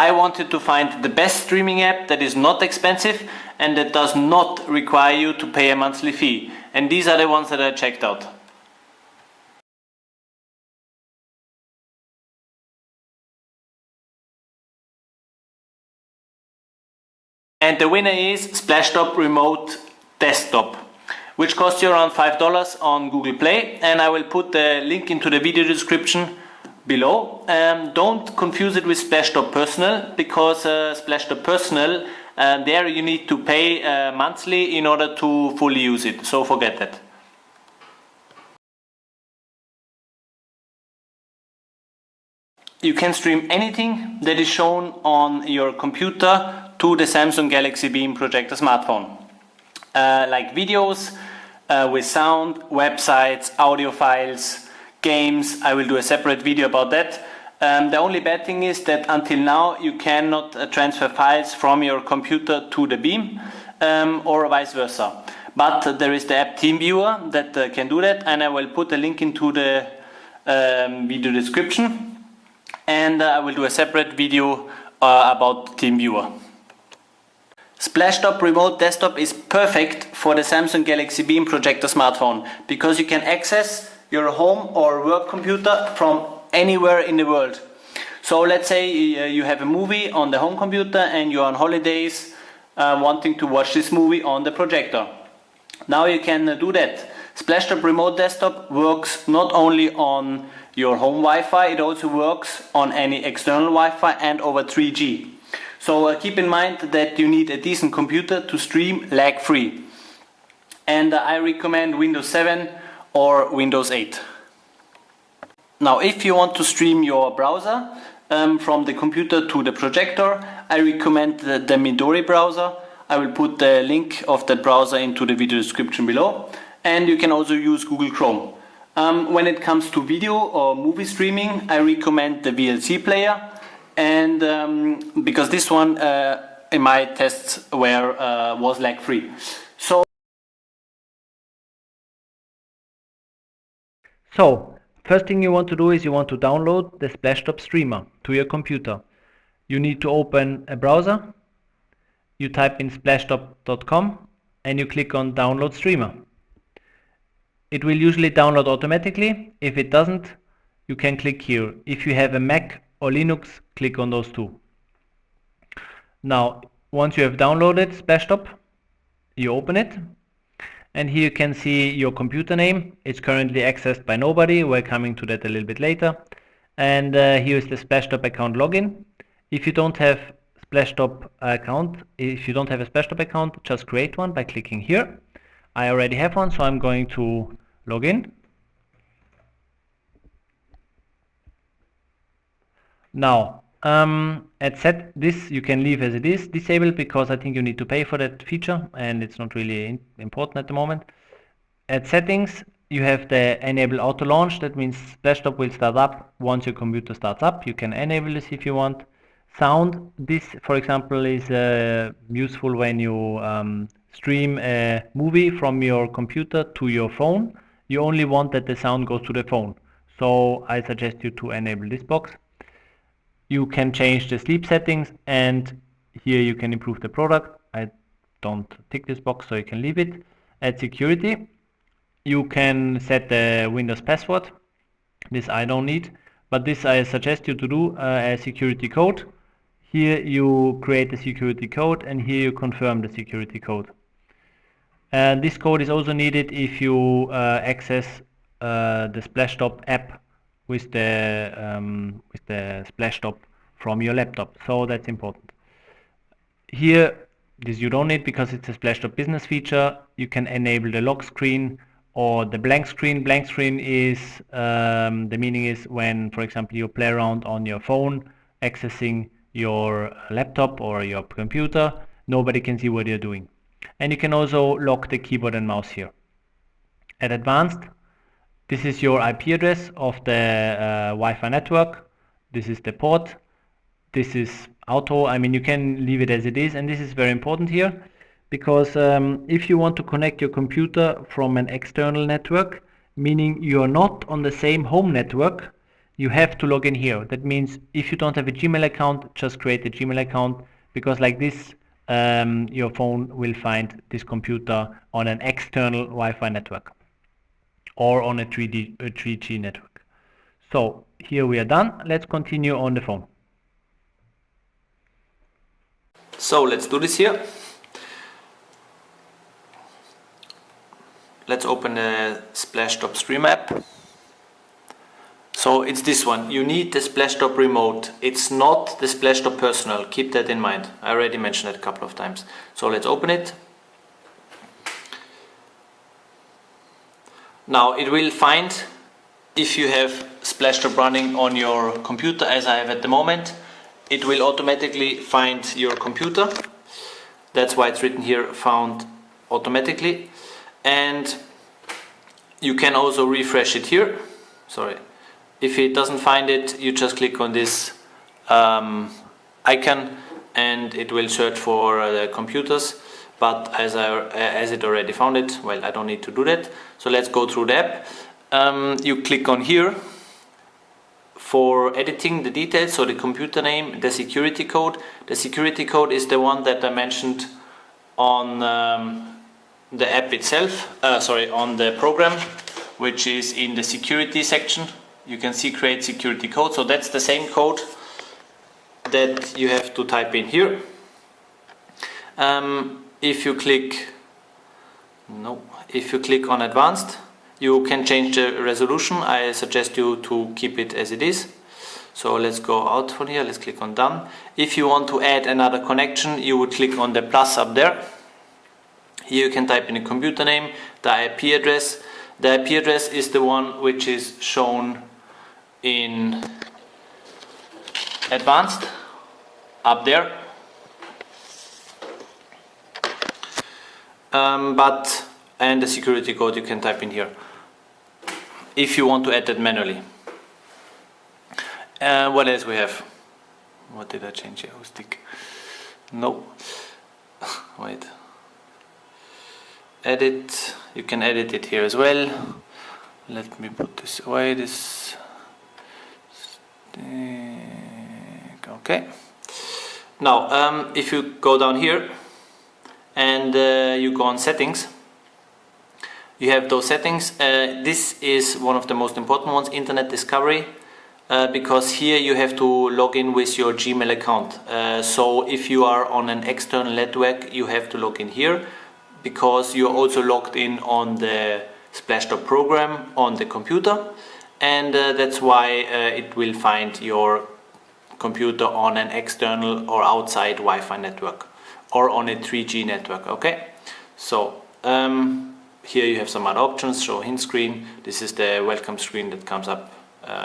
I wanted to find the best streaming app that is not expensive and that does not require you to pay a monthly fee. And these are the ones that I checked out. And the winner is Splashtop Remote Desktop, which costs you around $5 on Google Play, and I will put the link into the video description below. Don't confuse it with Splashtop Personal, because Splashtop Personal, there you need to pay monthly in order to fully use it, so forget that. You can stream anything that is shown on your computer to the Samsung Galaxy Beam projector smartphone. Like videos with sound, websites, audio files, games. I will do a separate video about that. The only bad thing is that until now you cannot transfer files from your computer to the Beam or vice versa. But there is the app Teamviewer that can do that, and I will put a link into the video description, and I will do a separate video about Teamviewer. Splashtop Remote Desktop is perfect for the Samsung Galaxy Beam projector smartphone, because you can access your home or work computer from anywhere in the world. So let's say you have a movie on the home computer and you're on holidays wanting to watch this movie on the projector. Now you can do that. Splashtop Remote Desktop works not only on your home Wi-Fi, it also works on any external Wi-Fi and over 3G. So keep in mind that you need a decent computer to stream lag-free. And I recommend Windows 7 or Windows 8. Now if you want to stream your browser from the computer to the projector, I recommend the Midori browser. I will put the link of that browser into the video description below. And you can also use Google Chrome. When it comes to video or movie streaming, I recommend the VLC player. And because this one in my tests was lag-free. So first thing you want to do is you want to download the Splashtop streamer to your computer. You need to open a browser. You type in splashtop.com and you click on download streamer. It will usually download automatically. If it doesn't, you can click here. If you have a Mac or Linux, click on those two. Now once you have downloaded Splashtop, you open it, and here you can see your computer name. It's currently accessed by nobody. We're coming to that a little bit later. And here is the Splashtop account login. If you don't have a Splashtop account, just create one by clicking here. I already have one, so I'm going to log in. Now at set this you can leave as it is disabled, because I think you need to pay for that feature and it's not really important at the moment. At settings you have the enable auto launch. That means Splashtop will start up once your computer starts up. You can enable this if you want. Sound, this for example is useful when you stream a movie from your computer to your phone. You only want that the sound goes to the phone, so I suggest you to enable this box. You can change the sleep settings, and here you can improve the product. I don't tick this box, so you can leave it. At security, you can set the Windows password. This I don't need, but this I suggest you to do a security code. Here you create the security code, and here you confirm the security code. And this code is also needed if you access the Splashtop app with the Splashtop from your laptop, so that's important. Here, this you don't need because it's a Splashtop business feature. You can enable the lock screen or the blank screen. Blank screen is the meaning is when, for example, you play around on your phone, accessing your laptop or your computer. Nobody can see what you're doing, and you can also lock the keyboard and mouse here. At advanced, this is your IP address of the Wi-Fi network. This is the port. This is auto. I mean, you can leave it as it is, and this is very important here because if you want to connect your computer from an external network, meaning you are not on the same home network, you have to log in here. That means if you don't have a Gmail account, just create a Gmail account, because like this your phone will find this computer on an external Wi-Fi network or on a 3G network. So here we are done. Let's continue on the phone. So let's do this here. Let's open the Splashtop Stream app. So it's this one. You need the Splashtop Remote. It's not the Splashtop Personal. Keep that in mind. I already mentioned it a couple of times. So let's open it. Now it will find if you have Splashtop running on your computer, as I have at the moment. It will automatically find your computer. That's why it's written here, found automatically. And you can also refresh it here. Sorry. If it doesn't find it, you just click on this icon and it will search for the computers. But as it already found it, well, I don't need to do that. So let's go through the app. You click on here for editing the details, so the computer name, the security code. The security code is the one that I mentioned on the app itself, on the program, which is in the security section. You can see create security code, so that's the same code that you have to type in here. If you click on advanced, you can change the resolution. I suggest you to keep it as it is. So let's go out from here, let's click on done. If you want to add another connection, you would click on the plus up there. Here you can type in the computer name, the IP address. The IP address is the one which is shown in advanced up there. And the security code you can type in here if you want to add that manually. What else we have? What did I change here? Stick. No. Wait. Edit. You can edit it here as well. Let me put this away. This. Okay. Now, if you go down here and you go on settings, you have those settings. This is one of the most important ones, Internet Discovery, because here you have to log in with your Gmail account. So if you are on an external network, you have to log in here, because you're also logged in on the Splashtop program on the computer, and that's why it will find your computer on an external or outside Wi-Fi network or on a 3G network. Okay, so here you have some other options. Show hint screen. This is the welcome screen that comes up.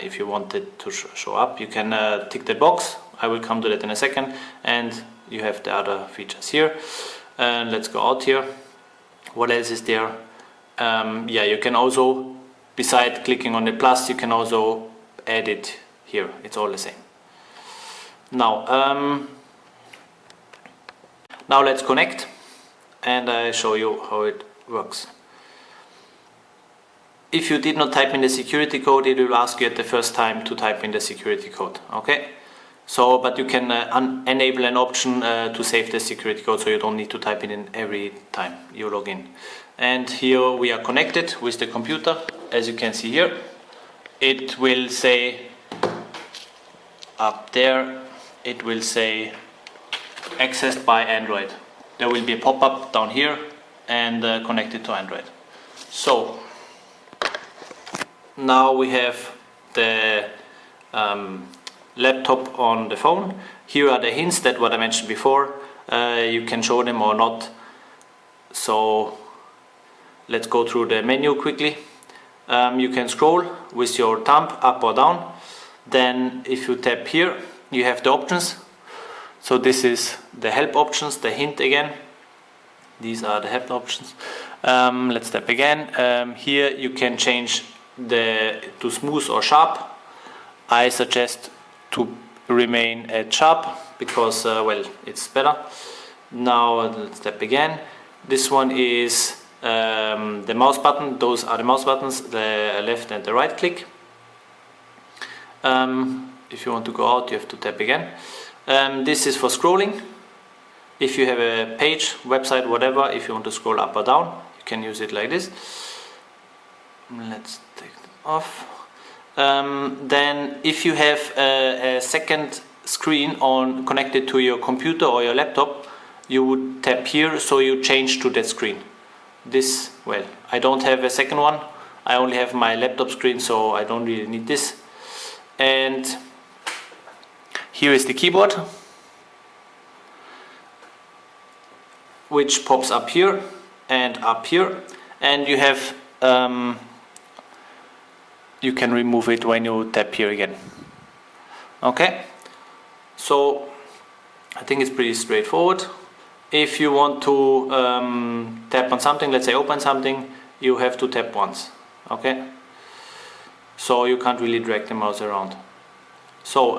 If you want it to show up, you can tick the box. I will come to that in a second. And you have the other features here. And let's go out here. What else is there? Yeah, you can also, beside clicking on the plus, you can also add it here. It's all the same. Now let's connect and I show you how it works. If you did not type in the security code, it will ask you at the first time to type in the security code. Okay, so but you can enable an option to save the security code, so you don't need to type it in every time you log in. And here we are connected with the computer. As you can see here, it will say up there, it will say accessed by Android. There will be a pop-up down here and connected to Android. So now we have the laptop on the phone. Here are the hints that what I mentioned before. You can show them or not. So let's go through the menu quickly. You can scroll with your thumb up or down. Then if you tap here, you have the options. So this is the help options, the hint again. These are the help options. Let's tap again. Here you can change to smooth or sharp. I suggest to remain at sharp because well, it's better. Now let's tap again. This one is the mouse button. Those are the mouse buttons, the left and the right click. If you want to go out, you have to tap again. This is for scrolling. If you have a page, website, whatever, if you want to scroll up or down, you can use it like this. Let's take it off. Then if you have a second screen connected to your computer or your laptop, you would tap here, so you change to that screen. This, well, I don't have a second one. I only have my laptop screen, so I don't really need this. And here is the keyboard, which pops up here and up here, and you have you can remove it when you tap here again. Okay, so I think it's pretty straightforward. If you want to tap on something, let's say open something, you have to tap once. Okay, so you can't really drag the mouse around. So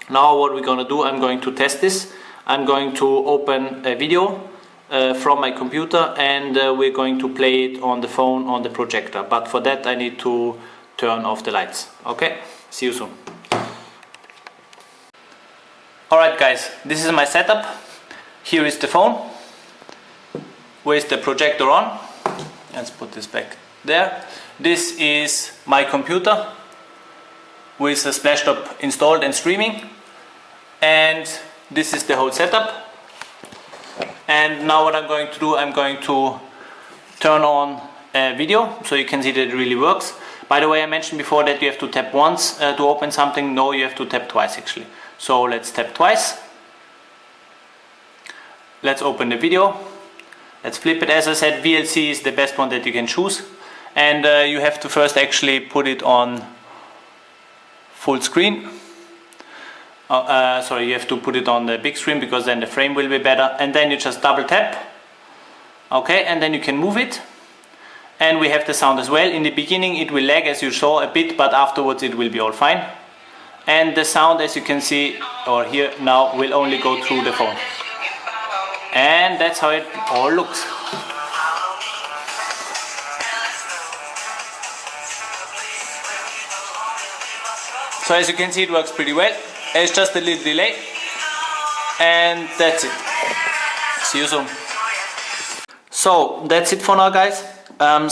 now what we're gonna do, I'm going to test this. I'm going to open a video from my computer, and we're going to play it on the phone on the projector, but for that I need to turn off the lights. Okay, see you soon. Alright guys, this is my setup. Here is the phone with the projector on. Let's put this back there. This is my computer with a SPLASHTOP installed and streaming, and this is the whole setup. And now what I'm going to do, I'm going to turn on a video so you can see that it really works. By the way, I mentioned before that you have to tap once to open something. No, you have to tap twice actually. So let's tap twice. Let's open the video. Let's flip it. As I said, VLC is the best one that you can choose. And you have to first actually put it on full screen. Sorry, you have to put it on the big screen because then the frame will be better. And then you just double tap. Okay, and then you can move it. And we have the sound as well. In the beginning it will lag, as you saw, a bit, but afterwards it will be all fine. And the sound, as you can see or hear now, will only go through the phone. And that's how it all looks. So as you can see, it works pretty well. It's just a little delay, and that's it. See you soon. So that's it for now, guys.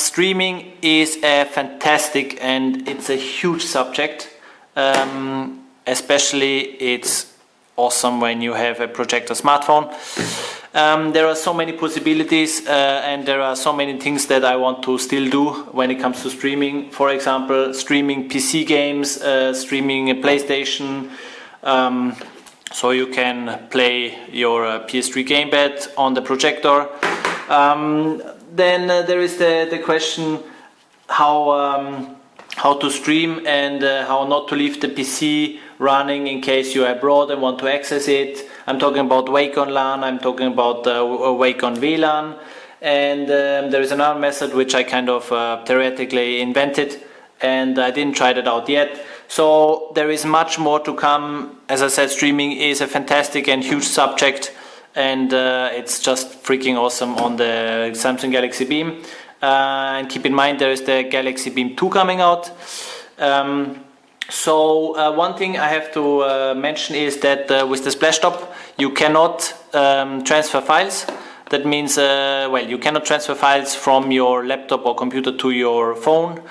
Streaming is a fantastic and it's a huge subject. Especially it's awesome when you have a projector smartphone. There are so many possibilities and there are so many things that I want to still do when it comes to streaming. For example, streaming PC games, streaming a PlayStation, so you can play your PS3 gamepad on the projector. Then there is the question how to stream and how not to leave the PC running in case you're abroad and want to access it. I'm talking about Wake on LAN, I'm talking about Wake on VLAN, and there is another method which I kind of theoretically invented, and I didn't try that out yet. So there is much more to come. As I said, streaming is a fantastic and huge subject, and it's just freaking awesome on the Samsung Galaxy Beam. And keep in mind there is the Galaxy Beam 2 coming out. So one thing I have to mention is that with the SPLASHTOP you cannot transfer files. That means, well, you cannot transfer files from your laptop or computer to your phone.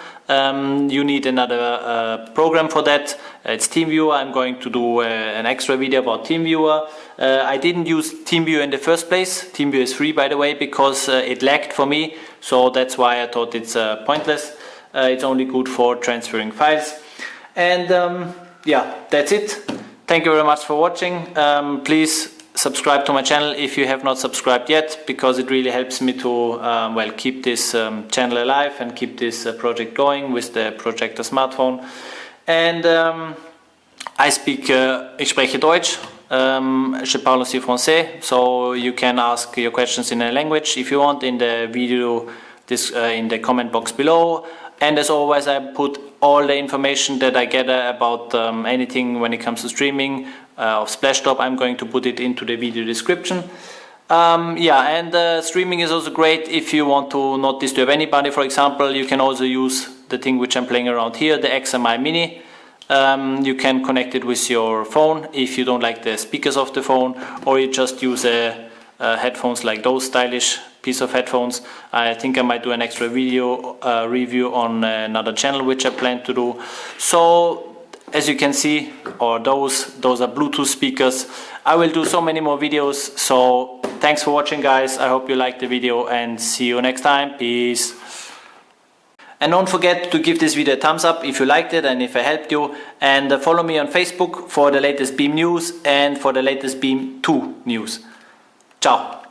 You need another program for that. It's Teamviewer. I'm going to do an extra video about Teamviewer. I didn't use Teamviewer in the first place. Teamviewer is free, by the way, because it lagged for me. So that's why I thought it's pointless. It's only good for transferring files. And yeah, that's it. Thank you very much for watching. Please subscribe to my channel if you have not subscribed yet, because it really helps me to well, keep this channel alive and keep this project going with the projector smartphone. And ich spreche Deutsch, je parle aussi français, so you can ask your questions in a language if you want in the video, in the comment box below. And as always, I put all the information that I gather about anything when it comes to streaming of SPLASHTOP. I'm going to put it into the video description. Yeah, and streaming is also great if you want to not disturb anybody. For example, you can also use the thing which I'm playing around here, the XMI Mini. You can connect it with your phone if you don't like the speakers of the phone, or you just use headphones like those stylish piece of headphones. I think I might do an extra video review on another channel which I plan to do. So as you can see, or those are Bluetooth speakers. I will do so many more videos. So thanks for watching, guys. I hope you liked the video, and see you next time. Peace. And don't forget to give this video a thumbs up if you liked it and if I helped you. And follow me on Facebook for the latest Beam news and for the latest Beam 2 news. Ciao.